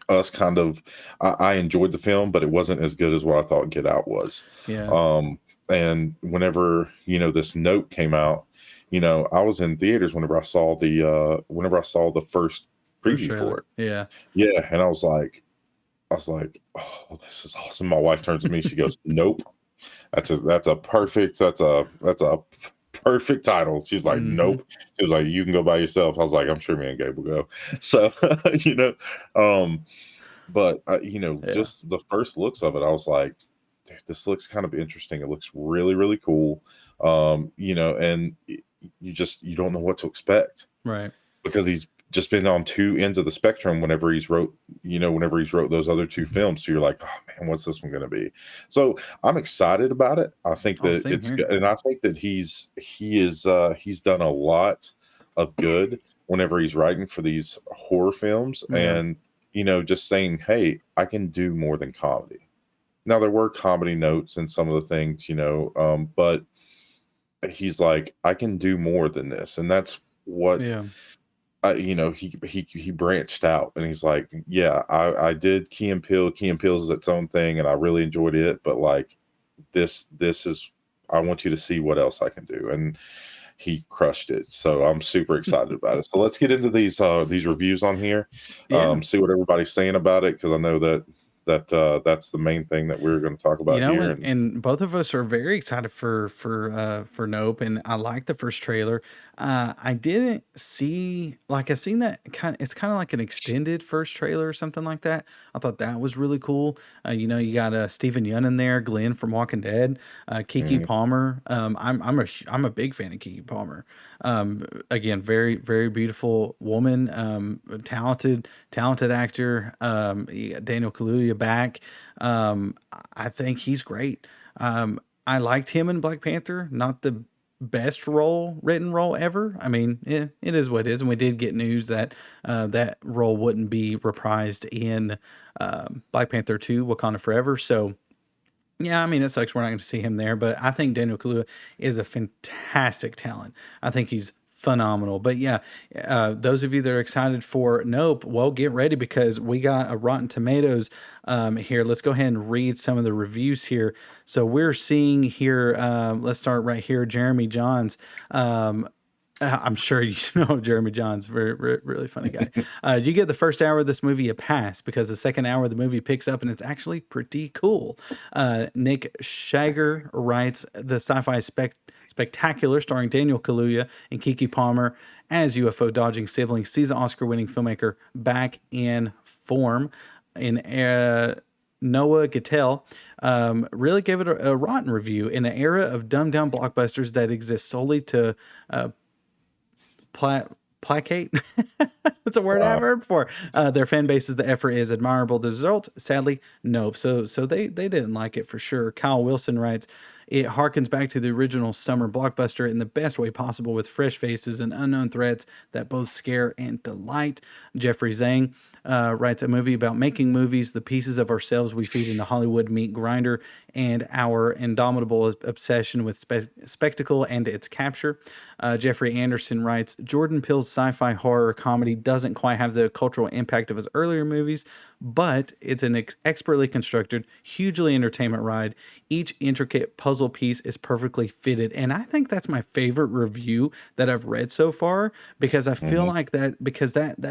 Us kind of, I enjoyed the film, but it wasn't as good as what I thought Get Out was. Yeah. Um, and whenever this Note came out, I was in theaters whenever I saw the first First preview for trailer. it. Yeah. Yeah, and I was like, oh, this is awesome. My wife turns to me, she goes, nope. That's a perfect title. She's like, Hmm. nope. She was like, you can go by yourself. I was like, I'm sure me and Gabe will go. So, you know, um, but Yeah. just the first looks of it, I was like, dude, this looks kind of interesting. It looks really, really cool. And you don't know what to expect Right. because he's just been on two ends of the spectrum whenever he's wrote those other two films. So you're like, oh man, what's this one going to be? So I'm excited about it. I think Oh, that same it's here. good, and I think that he's done a lot of good whenever he's writing for these horror films, Yeah. and just saying, hey, I can do more than comedy. Now there were comedy notes in some of the things, but he's like, I can do more than this, and that's what Yeah. he branched out, and he's like, yeah, I did Key and Peele. Key and Peele's its own thing, and I really enjoyed it. But like this is, I want you to see what else I can do, and he crushed it. So I'm super excited about it. So let's get into these reviews on here, Yeah. see what everybody's saying about it because I know that that's the main thing that we're going to talk You about know, here. and both of us are very excited for Nope, and I like the first trailer. I didn't see like I seen that it's kind of like an extended first trailer or something like that. I thought that was really cool. You got Stephen Yun in there, Glenn from Walking Dead, Kiki Mhm. Palmer. I'm a big fan of Kiki Palmer. Again, very very beautiful woman, talented actor. You got Daniel Kaluuya back. I think he's great. I liked him in Black Panther. Not the best written role ever. I mean, it is what it is, and we did get news that that role wouldn't be reprised in Black Panther 2: Wakanda Forever. So yeah, I mean, it sucks we're not going to see him there, but I think Daniel Kaluuya is a fantastic talent. I think he's phenomenal. But yeah, those of you that are excited for Nope, well, get ready because we got a Rotten Tomatoes here. Let's go ahead and read some of the reviews here. So we're seeing here, let's start right here. Jeremy Johns. I'm sure you know Jeremy John's really funny guy. You give the first hour of this movie a pass because the second hour of the movie picks up and it's actually pretty cool. Nick Shager writes the sci-fi spectacular starring Daniel Kaluuya and Kiki Palmer as UFO dodging siblings sees the Oscar-winning filmmaker back in form. In Noah Gittell really gave it a rotten review in an era of dumbed down blockbusters that exist solely to placate. That's a word I haven't heard before. Their fan bases, the effort is admirable. The result, sadly, nope. So they didn't like it for sure. Kyle Wilson writes, it harkens back to the original summer blockbuster in the best way possible with fresh faces and unknown threats that both scare and delight. Jeffrey Zhang writes a movie about making movies, the pieces of ourselves we feed in the Hollywood meat grinder, and our indomitable obsession with spectacle and its capture. Jeffrey Anderson writes, Jordan Peele's sci-fi horror comedy doesn't quite have the cultural impact of his earlier movies, but it's an expertly constructed, hugely entertainment ride. Each intricate puzzle piece is perfectly fitted. And I think that's my favorite review that I've read so far, because I feel like that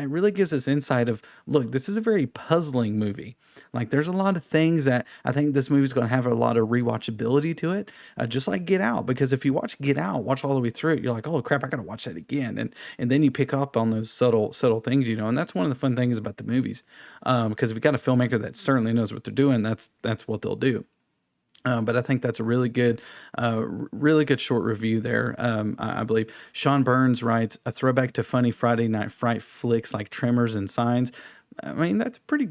really gives us insight of, look, this is a very puzzling movie. Like there's a lot of things that I think this movie's going to have a lot of rewatchability to it, just like Get Out. Because if you watch Get Out, watch all the way through it, you're like, oh crap, I got to watch that again. And then you pick up on those subtle things, and that's one of the fun things about the movies. Because if you got a filmmaker that certainly knows what they're doing, that's what they'll do. But I think that's a really good short review there. I believe Sean Burns writes a throwback to funny Friday night fright flicks like Tremors and Signs. I mean, that's a pretty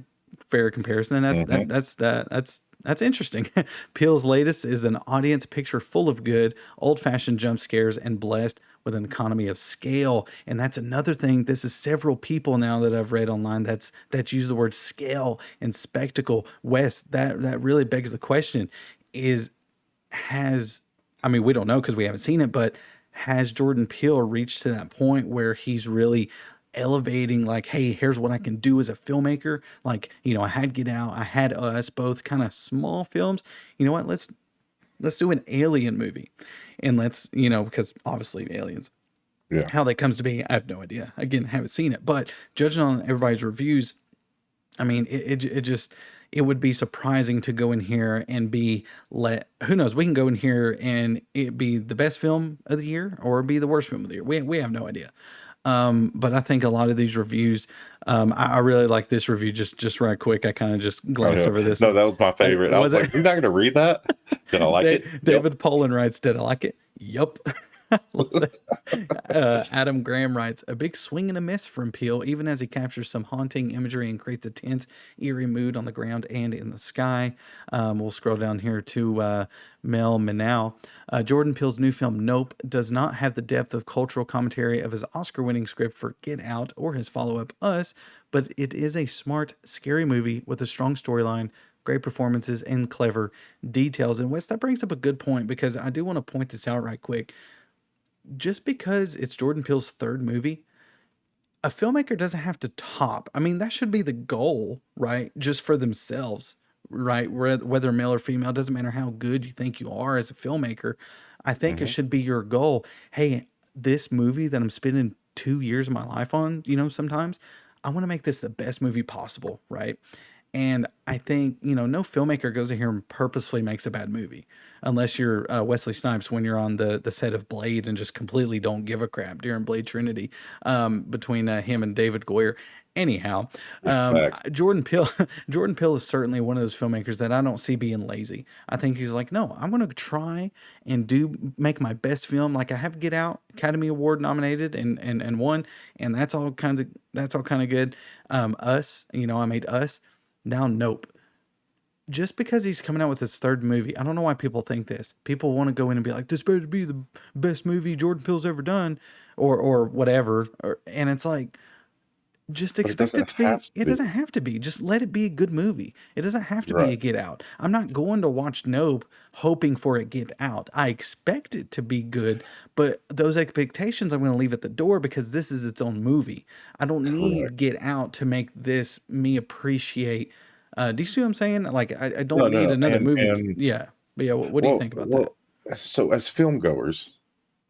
fair comparison. That's interesting. Peele's latest is an audience picture full of good, old-fashioned jump scares and blessed with an economy of scale. And that's another thing. This is several people now that I've read online that's used the word scale and spectacle. Wes, that really begs the question: we don't know because we haven't seen it, but has Jordan Peele reached to that point where he's really elevating, like, hey, here's what I can do as a filmmaker? Like, I had Get Out, I had Us, both kind of small films. You know what? Let's do an alien movie, and let's, because obviously aliens. Yeah. How that comes to be, I have no idea. Again, haven't seen it, but judging on everybody's reviews, I mean, it would be surprising to go in here and who knows, we can go in here and it be the best film of the year or be the worst film of the year. We have no idea. But I think a lot of these reviews, I really like this review. Just right quick, I kind of just glanced over this. No, that was my favorite. I was like, you're not going to read that? Did I like it? David Poland writes, did I like it? Yup. Adam Graham writes, a big swing and a miss from Peele, even as he captures some haunting imagery and creates a tense, eerie mood on the ground and in the sky. We'll scroll down here to Mel Manow. Jordan Peele's new film Nope does not have the depth of cultural commentary of his Oscar-winning script for Get Out or his follow-up Us, but it is a smart, scary movie with a strong storyline, great performances, and clever details. And Wes, that brings up a good point, because I do want to point this out right quick. Just because it's Jordan Peele's third movie, a filmmaker doesn't have to top. I mean, that should be the goal, right? Just for themselves, right? Whether male or female, doesn't matter how good you think you are as a filmmaker. I think it should be your goal. Hey, this movie that I'm spending 2 years of my life on, sometimes I want to make this the best movie possible, right? And I think, no filmmaker goes in here and purposefully makes a bad movie, unless you're Wesley Snipes when you're on the set of Blade and just completely don't give a crap during Blade Trinity, between him and David Goyer. Anyhow, Jordan Peele is certainly one of those filmmakers that I don't see being lazy. I think he's like, no, I'm going to try and make my best film. Like, I have Get Out, Academy Award nominated and won, and that's all kind of good. Us, I made Us. Now Nope. Just because he's coming out with his third movie, I don't know why people think this. People want to go in and be like, this better be the best movie Jordan Peele's ever done, or whatever. And it's like, just expect it to be. It doesn't have to be. Just let it be a good movie. It doesn't have to be a Get Out. I'm not going to watch Nope hoping for a Get Out. I expect it to be good, but those expectations I'm going to leave at the door, because this is its own movie. I don't need Get Out to make this me appreciate. Do you see what I'm saying? Like, I don't need another movie. Yeah. But yeah, what do you think about that? So as film goers,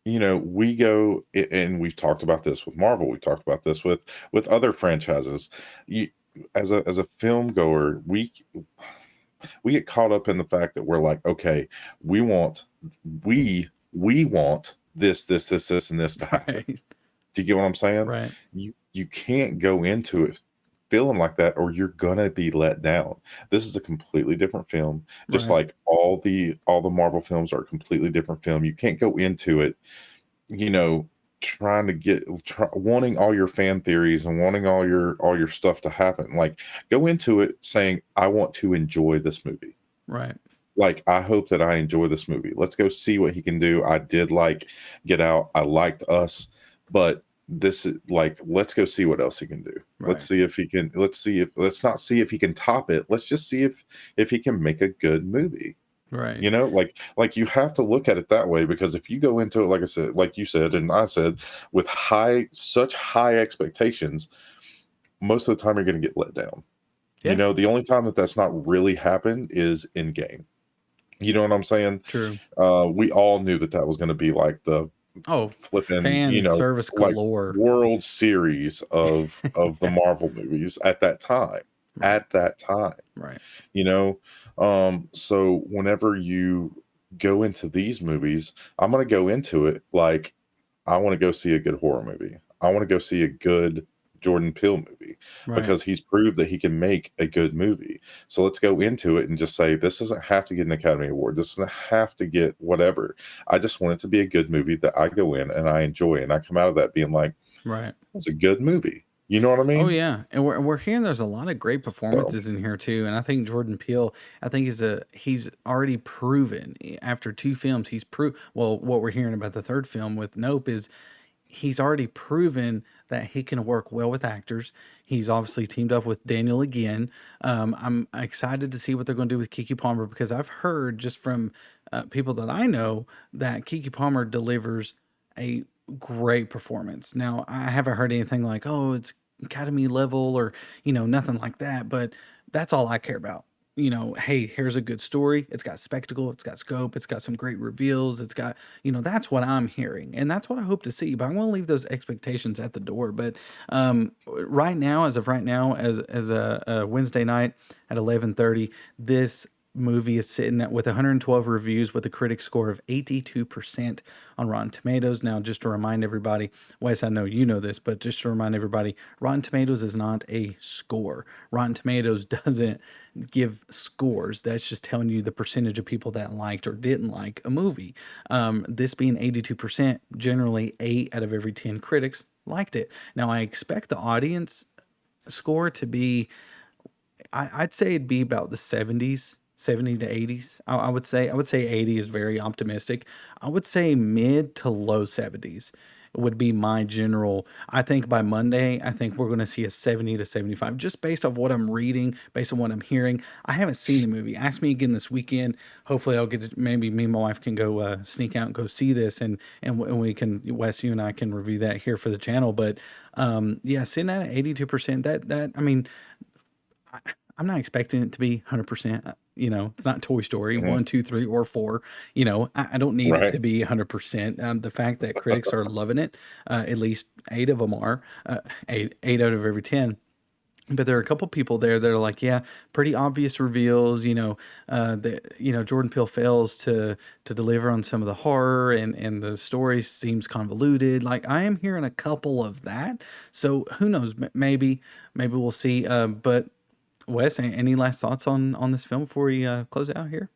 we go and we've talked about this with Marvel. We talked about this with other franchises. You, as a film goer, we get caught up in the fact that we're like, okay, we want we want this, and this to happen. Right. Do you get what I'm saying? Right. You can't go into it feeling like that, or you're gonna be let down. This is a completely different film, just Right. like all the Marvel films are a completely different film. You can't go into it, you know, wanting all your fan theories and wanting all your stuff to happen. Like, go into it saying, I want to enjoy this movie. Right. Like, I hope that I enjoy this movie. Let's go see what he can do. I did like Get Out. I liked Us, but this is like, let's go see what else he can do. Let's Right. see if he can. Let's not see if he can top it. Let's just see if he can make a good movie. Right. Like you have to look at it that way, because if you go into it, like I said, like you said, and I said, with such high expectations, most of the time you're going to get let down. Yeah. The only time that's not really happened is in game. You know what I'm saying? True. We all knew that was going to be like the Oh, flipping, fan service like galore. World Series of the Marvel movies at that time. Right. At that time, Right. you know. So whenever you go into these movies, I'm going to go into it like, I want to go see a good horror movie. I want to go see a good Jordan Peele movie, Right. because he's proved that he can make a good movie. So let's go into it and just say, this doesn't have to get an Academy Award. This doesn't have to get whatever. I just want it to be a good movie that I go in and I enjoy, and I come out of that being like, Right. it's a good movie. You know what I Oh mean? yeah, and we're hearing there's a lot of great So, performances in here too, and I think Jordan Peele, I think he's already proven after two films well, what we're hearing about the third film with Nope is he's already proven that he can work well with actors. He's obviously teamed up with Daniel again. I'm excited to see what they're going to do with Kiki Palmer, because I've heard just from people that I know that Kiki Palmer delivers a great performance. Now, I haven't heard anything like, oh, it's Academy level or, nothing like that, but that's all I care about. Hey, here's a good story. It's got spectacle, it's got scope, it's got some great reveals, it's got, that's what I'm hearing. And that's what I hope to see. But I want to leave those expectations at the door. But right now, as of right now, as a Wednesday night at 11:30, this movie is sitting at with 112 reviews with a critic score of 82% on Rotten Tomatoes. Now, just to remind everybody, Wes, I know you know this, but just to remind everybody, Rotten Tomatoes is not a score. Rotten Tomatoes doesn't give scores. That's just telling you the percentage of people that liked or didn't like a movie. This being 82%, generally 8 out of every 10 critics liked it. Now, I expect the audience score to be, I'd say it'd be about the 70s, 70 to 80s. I would say 80 is very optimistic. I would say mid to low 70s would be my general. I think by Monday, I think we're going to see a 70 to 75 just based off what I'm reading, based on what I'm hearing. I haven't seen the movie. Ask me again this weekend. Hopefully I'll get to, maybe me and my wife can go sneak out and go see this, and we can, Wes, you and I can review that here for the channel. But yeah, sitting at 82%, that I mean, I'm not expecting it to be 100%. It's not Toy Story mhm, 1, 2, 3, or 4. I don't need it to right. be 100%. The fact that critics are loving it, at least 8 of them are, 8 out of every 10. But there are a couple people there that are like, yeah, pretty obvious reveals. Jordan Peele fails to deliver on some of the horror, and the story seems convoluted. Like, I am hearing a couple of that. So who knows? Maybe we'll see. But Wes, any last thoughts on this film before we close out here?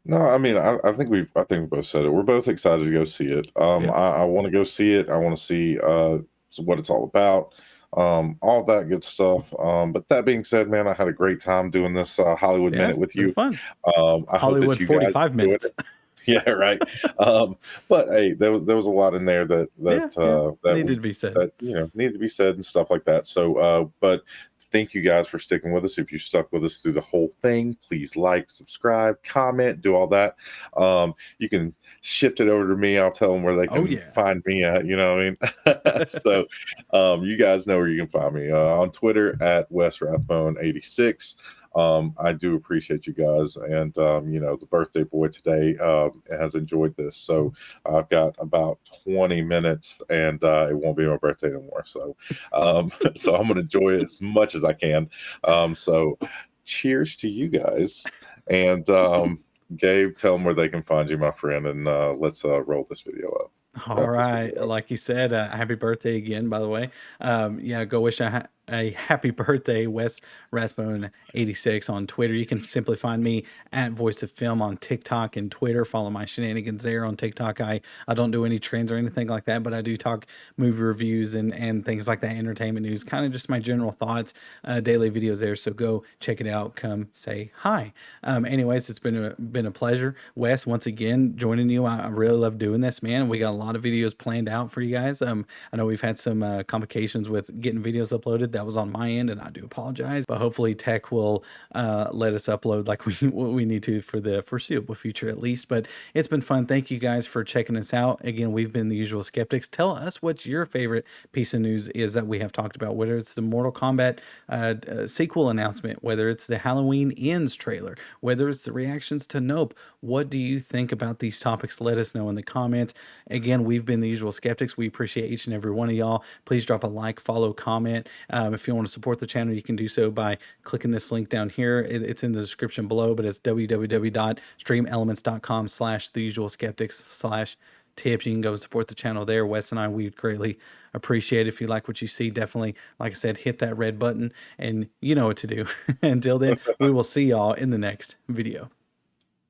No, I mean, I think we both said it. We're both excited to go see it. Yeah. I want to go see it. I want to see what it's all about, all that good stuff. But that being said, man, I had a great time doing this Hollywood Yeah, Minute with it was you. fun. I hope that Hollywood you guys 45 enjoyed minutes. it. Yeah, right. But hey, there was a lot in there Yeah, yeah. that Needed we to be said. that needed to be said and stuff like that. So, but thank you guys for sticking with us. If you stuck with us through the whole thing, please like, subscribe, comment, do all that. You can shift it over to me. I'll tell them where they Oh can yeah. find me at. You know what I mean? So, you guys know where you can find me on Twitter at Wes Rathbone 86. I do appreciate you guys. And, the birthday boy today has enjoyed this. So I've got about 20 minutes and it won't be my birthday anymore. So, so I'm going to enjoy it as much as I can. So cheers to you guys. And, Gabe, tell them where they can find you, my friend, and let's roll this video up. All Wrap this right. video up. Like you said, happy birthday again, by the way. Yeah, go wish a happy birthday, Wes Rathbone 86 on Twitter. You can simply find me at Voice of Film on TikTok and Twitter. Follow my shenanigans there on TikTok. I don't do any trends or anything like that, but I do talk movie reviews and things like that, entertainment news, kind of just my general thoughts, daily videos there. So go check it out. Come say hi. Anyways, it's been a pleasure, Wes, once again joining you. I really love doing this, man. We got a lot of videos planned out for you guys. I know we've had some complications with getting videos uploaded. That was on my end, and I do apologize. But hopefully, tech will let us upload like we need to for the foreseeable future, at least. But it's been fun. Thank you guys for checking us out. Again, we've been the usual skeptics. Tell us what your favorite piece of news is that we have talked about. Whether it's the Mortal Kombat sequel announcement, whether it's the Halloween Ends trailer, whether it's the reactions to Nope. What do you think about these topics? Let us know in the comments. Again, we've been the usual skeptics. We appreciate each and every one of y'all. Please drop a like, follow, comment. If you want to support the channel, you can do so by clicking this link down here. It's in the description below, but it's www.streamelements.com/theusualskeptics/tip. You can go support the channel there. Wes and I, we'd greatly appreciate it. If you like what you see, definitely, like I said, hit that red button and you know what to do. Until then, we will see y'all in the next video.